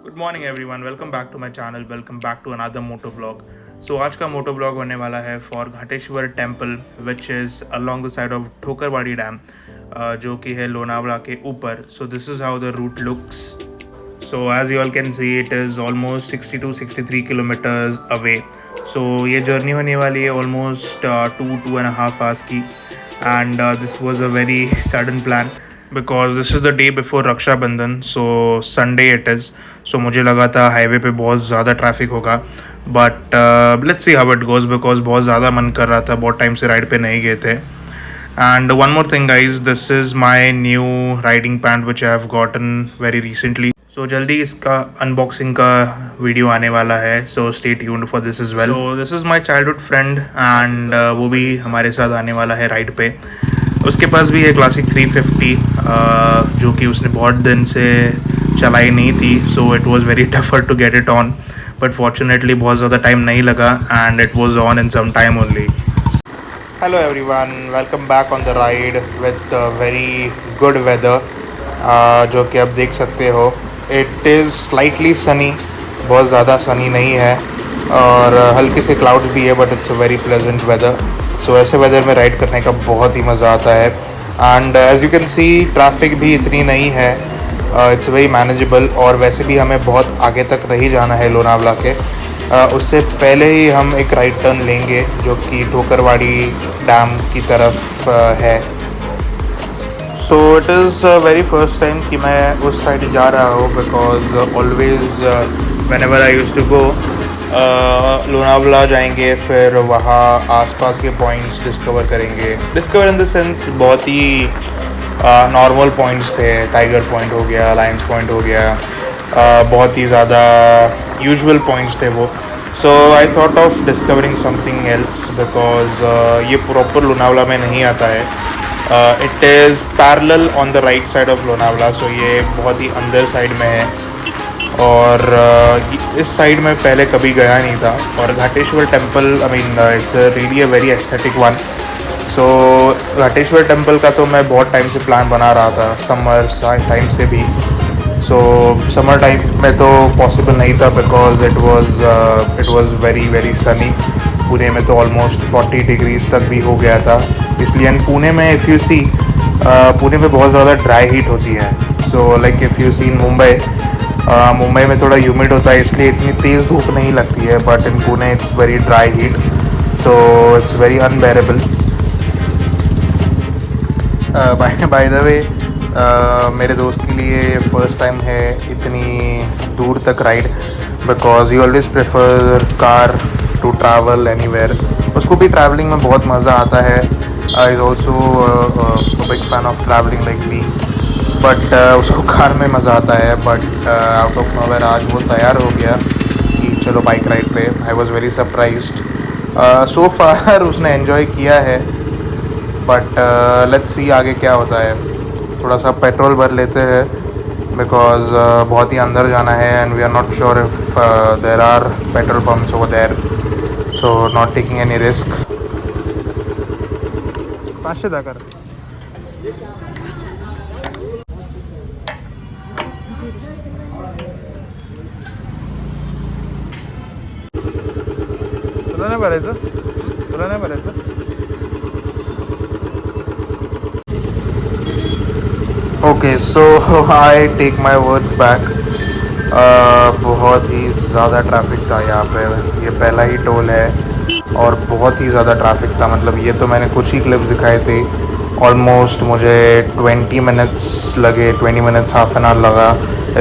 Good morning everyone, welcome back to my channel, welcome back to another moto blog. So आज का moto blog होने वाला है for Ghateshwar temple which is along the side of Thokarwadi dam, जो कि है लोनावला के ऊपर। So this is how the route looks. So as you all can see it is almost 60 to 63 kilometres away. So ये journey होने वाली है ऑलमोस्ट 2.5 आवर्स की, and this was a very sudden plan because this is the day before Rakshabandhan, so Sunday it is. So मुझे लगा था highway पे बहुत ज़्यादा ट्रैफिक होगा, but let's see how it goes because बहुत ज़्यादा मन कर रहा था, बहुत टाइम से राइड पे नहीं गए थे। And one more thing guys, this is my new riding pant which I have gotten very recently. So जल्दी इसका अनबॉक्सिंग का वीडियो आने वाला है, so stay tuned for this as well. So this is my childhood friend and वो भी हमारे साथ आने वाला है राइड पे। उसके पास भी है क्लासिक 350 जो कि उसने बहुत दिन से चलाई नहीं थी, so it was very tougher to get it on, but fortunately बहुत ज़्यादा टाइम नहीं लगा and it was on in some time only. Hello everyone, welcome back on the ride with very good weather, जो कि आप देख सकते हो। इट इज़ स्लाइटली सनी, बहुत ज़्यादा सनी नहीं है, और हल्के से क्लाउड्स भी है, but it's a very pleasant weather. So ऐसे वेदर में राइड करने का बहुत ही मज़ा आता है। And as you can see traffic भी इतनी नहीं है, इट्स वेरी मैनेजेबल। और वैसे भी हमें बहुत आगे तक नहीं जाना है लोनावला के, उससे पहले ही हम एक राइट टर्न लेंगे जो कि ठोकरवाड़ी डैम की तरफ है। So it is very first time कि मैं उस साइड जा रहा हूँ, because always whenever I used to go Lonavala जाएंगे, फिर वहाँ आसपास के पॉइंट्स डिस्कवर करेंगे। डिस्कवर इन द सेंस बहुत ही नॉर्मल पॉइंट्स थे, टाइगर पॉइंट हो गया, लायंस पॉइंट हो गया, बहुत ही ज़्यादा यूजुअल पॉइंट्स थे वो। So I thought of discovering something else because ये प्रॉपर लोनावला में नहीं आता है। It is parallel on the right side of Lonavala, so ये बहुत ही अंदर साइड में है, और इस साइड में पहले कभी गया नहीं था। और Ghateshwar temple, I mean it's really a very aesthetic one. So Ghateshwar temple का तो मैं बहुत टाइम से प्लान बना रहा था, समर टाइम से भी। सो समर टाइम में तो पॉसिबल नहीं था because it was very very Sunny. Pune में तो ऑलमोस्ट 40 डिग्रीज तक भी हो गया था, इसलिए पुणे में इफ़ यू सी पुणे में बहुत ज़्यादा ड्राई हीट होती है। So like if you see इन मुंबई में थोड़ा ह्यूमिड होता है, इसलिए इतनी तेज़ धूप नहीं लगती है, but in Pune it's very dry heat, so it's very unbearable. By the way, मेरे दोस्त के लिए फ़र्स्ट टाइम है इतनी दूर तक ride, because he always prefer car to travel anywhere. उसको भी ट्रैवलिंग में बहुत मज़ा आता है। I is also big fan of travelling like me, but उसको कार में मज़ा आता है। बट आउट ऑफ नोवेयर आज वो तैयार हो गया कि चलो बाइक राइड पे। I was very surprised. So far उसने एन्जॉय किया है, बट लेट्स सी आगे क्या होता है। थोड़ा सा पेट्रोल भर लेते हैं बिकॉज बहुत ही अंदर जाना है, and we are not sure if there are petrol pumps over there, so not taking any risk. 500 दाकर तुला नाही भरायचं, तुला नाही भरायचं। Okay, so I take my words back. बहुत ही ज़्यादा ट्रैफिक था यहाँ पे। ये पहला ही टोल है और बहुत ही ज़्यादा ट्रैफिक था। मतलब ये तो मैंने कुछ ही क्लिप्स दिखाए थे, ऑलमोस्ट मुझे 20 मिनट्स लगे, 20 मिनट्स हाफ एन आवर लगा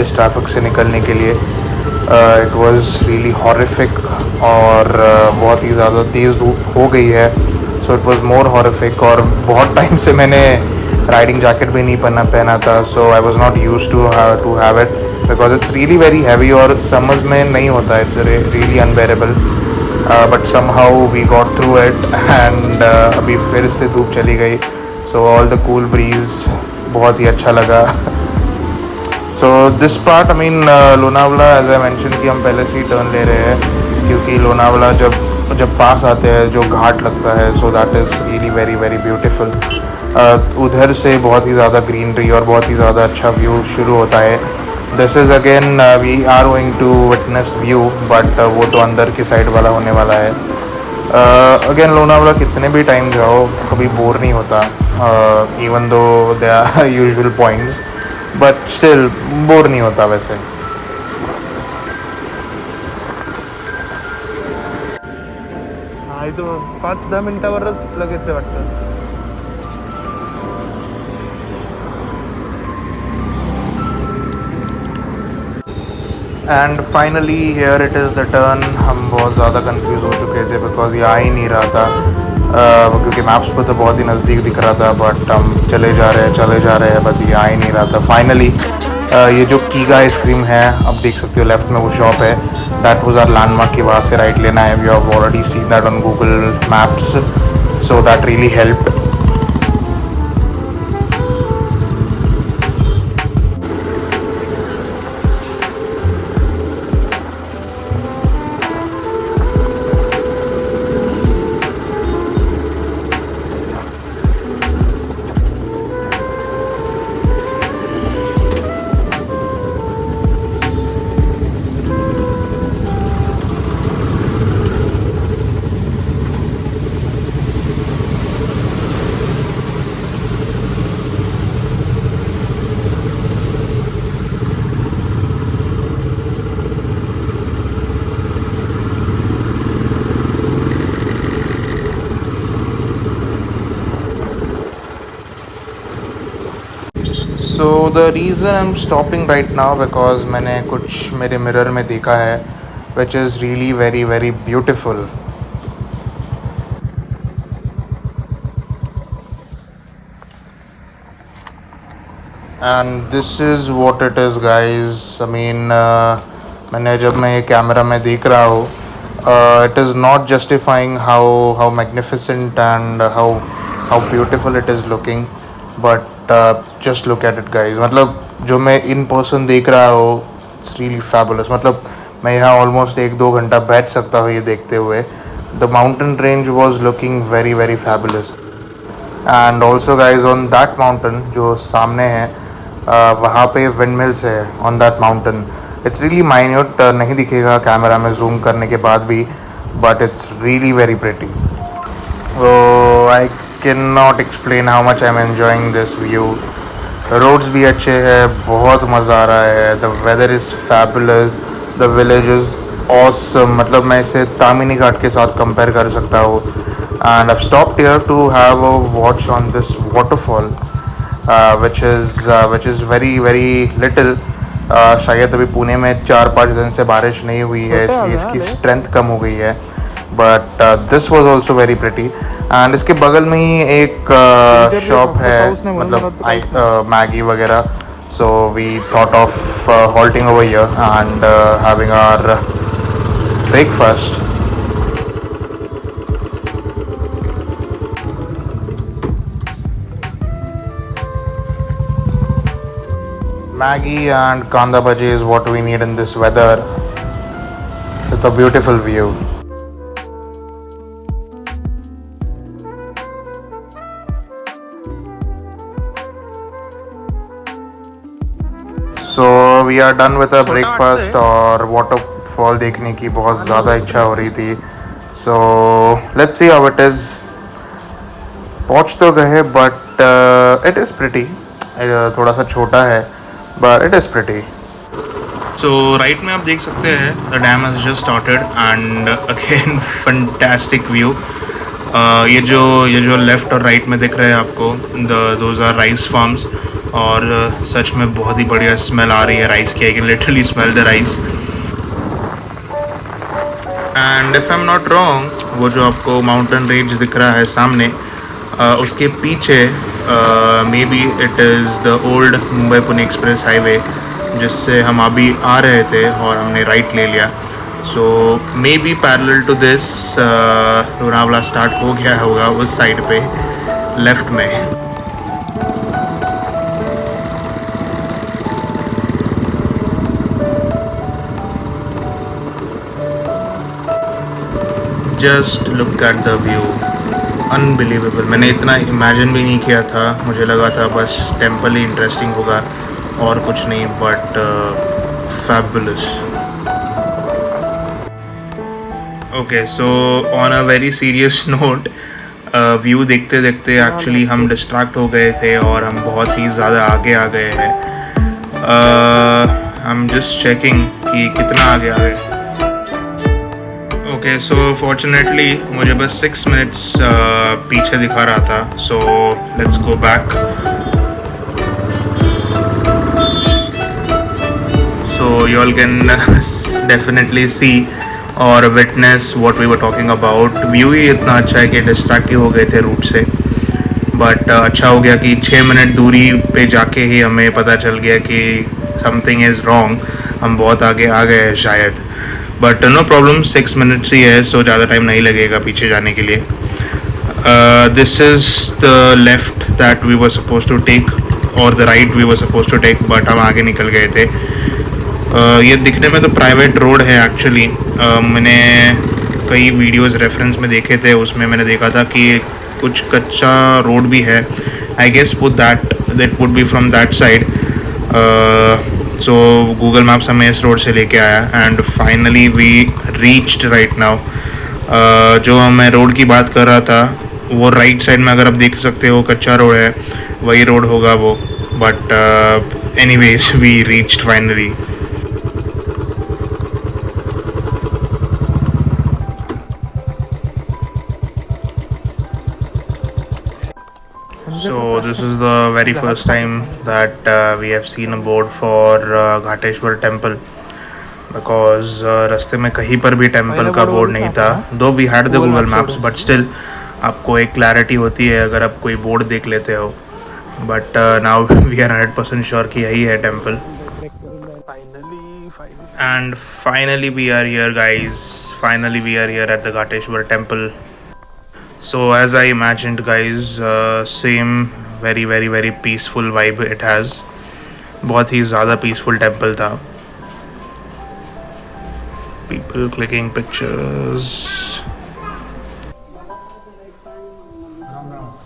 इस ट्रैफिक से निकलने के लिए। इट वाज रियली हॉरिफिक, और बहुत ही ज़्यादा तेज़ धूप हो गई है, so it was more horrific. और बहुत टाइम से मैंने राइडिंग जैकेट भी नहीं पहना था, so I was not used to have it because it's really very heavy, और समर्स में नहीं होता, it's really unbearable. But somehow we got through it, and अभी फिर से धूप चली गई, so all the cool breeze बहुत ही अच्छा लगा। So this part, I mean Lonavala, as I mention कि हम पहले से ही टर्न ले रहे हैं, क्योंकि लोनावला जब पास आते हैं जो घाट लगता है, so that is really very very beautiful. उधर से बहुत ही ज़्यादा ग्रीनरी और बहुत ही ज़्यादा अच्छा व्यू शुरू होता है, this is again we are going to witness view, but वो तो अंदर की साइड वाला होने वाला है. अगेन लोनावला कितने भी टाइम जाओ कभी बोर नहीं होता, even though they are usual points, but still bore नहीं होता वैसे. हा इथं 5-10 मिनिटावरच लगेच वाटतं. And finally here it is the turn. हम बहुत ज़्यादा कंफ्यूज हो चुके थे बिकॉज ये आ ही नहीं रहा था, क्योंकि मैप्स पर तो बहुत ही नज़दीक दिख रहा था, बट हम चले जा रहे हैं बट ये आ ही नहीं रहा था. फाइनली ये जो कीगा आइसक्रीम है, अब देख सकते हो लेफ्ट में वो शॉप है, दैट वाज आवर लैंडमार्क, की वहाँ से राइट लेना है. We have already seen that on Google Maps, so that really helped. So the reason I am stopping right now because मैंने कुछ मेरे मिरर में देखा है which is really very very beautiful. And this is what it is guys. I mean मैंने जब मैं ये कैमरा में देख रहा हूँ, it is not justifying how magnificent and how beautiful it is looking, but just look at it guys. मतलब जो मैं इन पर्सन देख रहा हूँ, इट्स रियली फैबुलस. मतलब मैं यहाँ ऑलमोस्ट 1-2 घंटा बैठ सकता हूँ ये देखते हुए. The mountain range was looking very very fabulous. And also guys on that mountain जो सामने है, वहाँ पे विंड मिल्स है on that mountain. It's really minute, नहीं दिखेगा कैमरा में जूम करने के बाद भी, but it's really very pretty. I can not explain how much I am enjoying this view. Roads भी अच्छे हैं, बहुत मज़ा आ रहा है. The weather is fabulous, the village is awesome. मतलब मैं इसे तामिनी घाट के साथ कंपेयर कर सकता हूँ. And I stopped here to have a watch on this waterfall, which is very very little. शायद अभी पुणे में 4-5 दिन से बारिश नहीं हुई है, इसलिए इसकी स्ट्रेंथ कम हो गई है, but this was also very pretty. And इसके बगल में ही एक शॉप है, मतलब मैगी वगैरह. So we thought of halting over here and having our breakfast. Maggie and kanda bhaji is what we need in this weather with a beautiful view. So we are done with our breakfast और waterfall देखने की बहुत ज़्यादा इच्छा हो रही थी. So let's see how it is. पहुँच तो गए but it is pretty. थोड़ा सा छोटा है but it is pretty. So right में आप देख सकते हैं the dam has just started and again fantastic view. ये जो लेफ्ट और राइट में दिख रहे हैं आपको, those are rice farms, और सच में बहुत ही बढ़िया स्मेल आ रही है राइस की. I can literally smell the rice. And if I am not wrong, वो जो आपको माउंटेन रेंज दिख रहा है सामने, उसके पीछे may be it is the old Mumbai Pune express highway, जिससे हम अभी आ रहे थे और हमने राइट ले लिया. So maybe parallel to this Lonavala start हो गया होगा उस साइड पे लेफ्ट में. Just look at the view, unbelievable. मैंने इतना इमेजिन भी नहीं किया था. मुझे लगा था बस टेम्पल ही इंटरेस्टिंग होगा, और कुछ नहीं but fabulous. Okay, so on a very serious note, view देखते देखते एक्चुअली हम डिस्ट्रैक्ट हो गए थे और हम बहुत ही ज़्यादा आगे आ गए हैं। आई एम जस्ट चेकिंग कि कितना आगे आ गए। ओके, सो फॉर्चुनेटली मुझे बस 6 मिनट्स पीछे दिखा रहा था, so let's go back. So you all can definitely see और witness what we were talking about. View ही इतना अच्छा है कि डिस्ट्रैक्ट ही हो गए थे रूट से, बट अच्छा हो गया कि 6 मिनट दूरी पे जाके ही हमें पता चल गया कि समथिंग इज़ रॉन्ग, हम बहुत आगे आ गए हैं शायद। बट नो प्रॉब्लम, 6 मिनट्स ही है, सो ज़्यादा टाइम नहीं लगेगा पीछे जाने के लिए। This is the left that we were suppose to take or the right we were suppose to take, but हम आगे निकल गए थे। ये दिखने में तो प्राइवेट रोड है एक्चुअली। मैंने कई वीडियोस रेफरेंस में देखे थे, उसमें मैंने देखा था कि कुछ कच्चा रोड भी है। आई गेस वो that would be from that side. So Google Maps हमें इस रोड से लेके आया and finally we reached right now. जो मैं रोड की बात कर रहा था वो राइट साइड में अगर आप देख सकते हो कच्चा रोड है, वही रोड होगा वो। But anyways we reached finally. So this is the very first time that we have seen a board for Ghateshwar temple, because रास्ते में कहीं पर भी टेम्पल का बोर्ड नहीं था। Though we had the Google Maps, but still आपको एक क्लैरिटी होती है अगर आप कोई बोर्ड देख लेते हो। But now we are 100% sure कि यही है temple. And finally we are here guys, finally we are here at the Ghateshwar temple. So as I imagined guys, same very peaceful vibe it has। बहुत ही ज़्यादा peaceful temple था। People clicking pictures।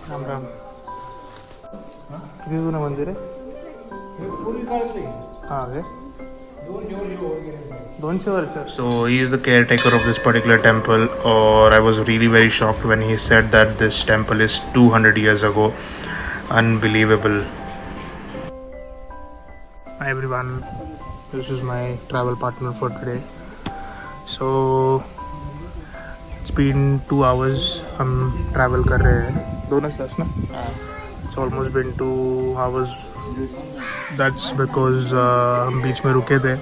Ram Ram. किती जुनं मंदिर आहे? हाँ गे 200 वर्ष। So he is the caretaker of this particular temple, or I was really very shocked when he said that this temple is 200 years ago. Unbelievable. Hi everyone, this is my travel partner for today. So it's been 2 hours हम travel कर रहे हैं, 2 ना? It's almost been 2 hours. That's because हम बीच में रुके थे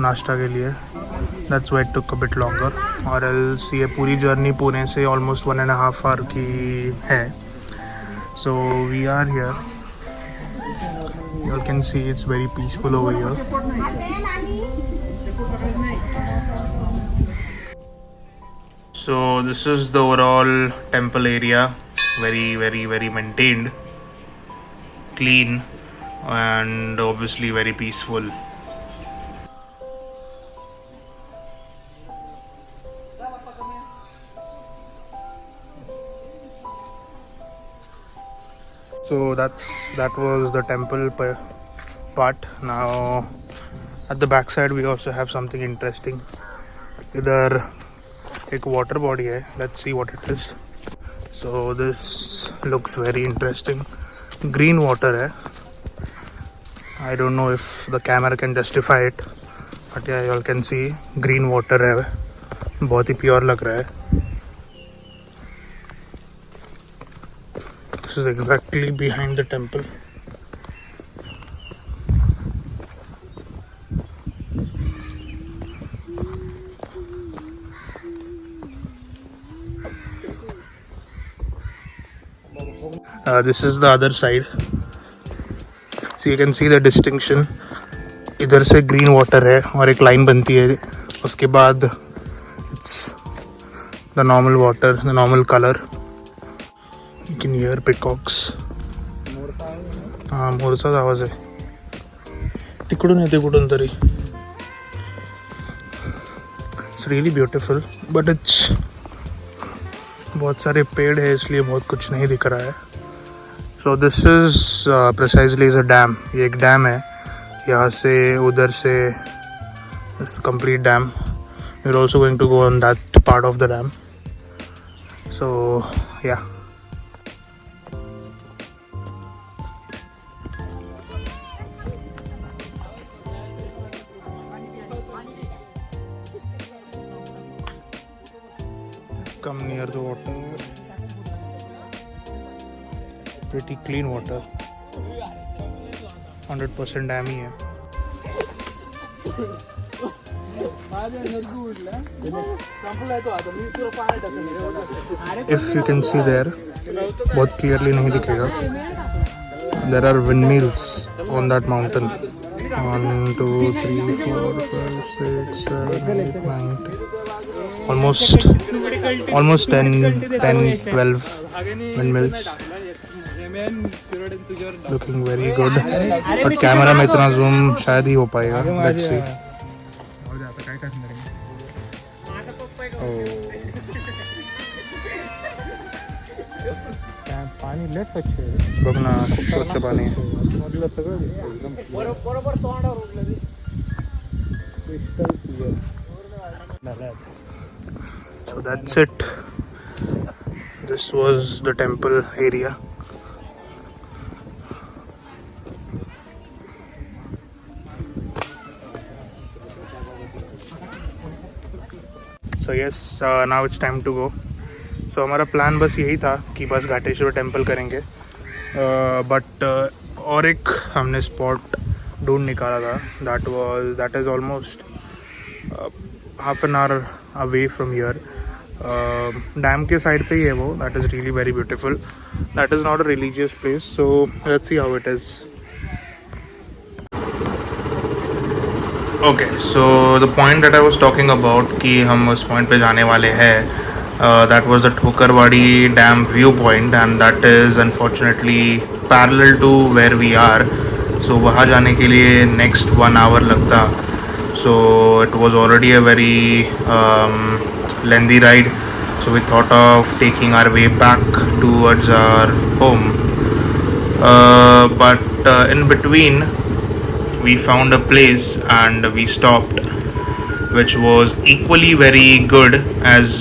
नाश्ता के लिए। That's why it took a bit longer. और else ये पूरी जर्नी पुणे से almost 1.5 hour की है। So we are here. You all can see it's very peaceful over here. So this is the overall temple area. Very maintained, clean, and obviously very peaceful. So that was the temple part. Now at the back side we also have something interesting. इधर एक water body है. Let's see what it is. So this looks very interesting. Green water है. I don't know if the camera can justify it, but yeah, you all can see green water है. बहुत ही pure लग रहा है. This is exactly behind the temple. This is the other side. So you can see the distinction. इधर से green water है और एक line बनती है, उसके बाद it's the normal water, the normal color. You can hear peacocks. हाँ, मोरचाच आवाज आहे. तिकडून येते कुठून तरी. It's really beautiful, but it's बहुत सारे पेड़ है इसलिए बहुत कुछ नहीं दिख रहा है. So this is precisely is a dam. ये एक डैम है यहाँ से उधर से complete dam. We're also going to go on that part of the dam. So yeah. Come near the water. Pretty clean water. 100% dam ही है. If you can see there, बहुत clearly नहीं दिखेगा. There are windmills on that mountain. 1, 2, 3, 4, 5, 6, 7, 8, 9, 10. Almost 10, 12 windmills. Looking very good. But camera में इतना zoom शायद ही हो पाएगा. Let's see. पाणी लय स्वच्छ आहे. बघ ना खूप स्वच्छ पाणी आहे. मधलं सगळं दिसतं एकदम बरोबर तोंडावर उठलं ते crystal clear. So that's it. This was the temple area. So yes, now it's time to go. So हमारा प्लान बस यही था कि बस घाटेश्वर टेम्पल करेंगे, बट और एक हमने स्पॉट ढूंढ निकाला था. That is almost half an hour away from here. Dam के साइड पे ही है वो. That is really very beautiful. That is not a religious place. So let's see how it is. Okay, so the point that I was talking about कि हम उस point पे जाने वाले हैं, that was the Thokarwadi Dam viewpoint, and that is unfortunately parallel to where we are. So वहाँ जाने के लिए next 1 hour लगता. So it was already a very lengthy ride. So we thought of taking our way back towards our home. But in between we found a place and we stopped, which was equally very good as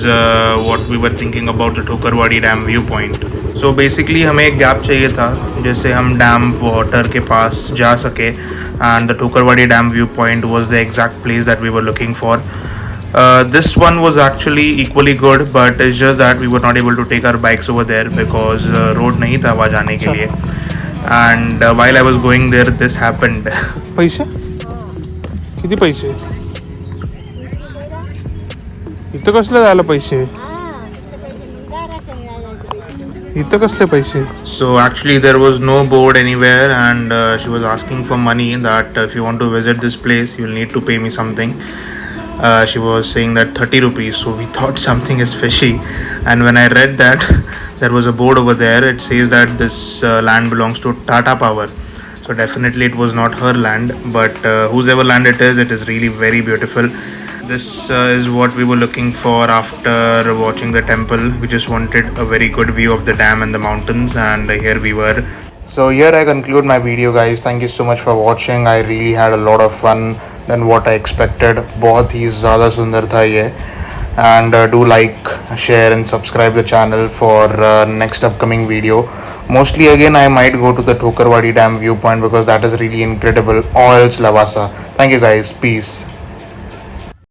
what we were thinking about the Thokarwadi Dam viewpoint. So basically हमें एक gap चाहिए था जिससे हम dam water के पास जा सके, and the Thokarwadi Dam viewpoint was the exact place that we were looking for. This one was actually equally good, but it's just that we were not able to take our bikes over there because road नहीं था वहाँ जाने के लिए. And while I was going there, this happened. पैसे? किती पैसे? इथं कसले झालं पैसे? इथं कसले पैसे? So actually there was no board anywhere, and she was asking for money that if you want to visit this place you'll need to pay me something. She was saying that 30 rupees. So we thought something is fishy, and when I read that there was a board over there, it says that this land belongs to Tata Power. So definitely it was not her land, but whosever land it is really very beautiful. This is what we were looking for after watching the temple. We just wanted a very good view of the dam and the mountains, and here we were. So here I conclude my video, guys. Thank you so much for watching. I really had a lot of fun than what I expected. बहुत ही ज़्यादा सुंदर था ये. And do like, share and subscribe the channel for next upcoming video. Mostly again I might go to the Thokarwadi Dam viewpoint because that is really incredible, or else Lavasa. Thank you guys. Peace.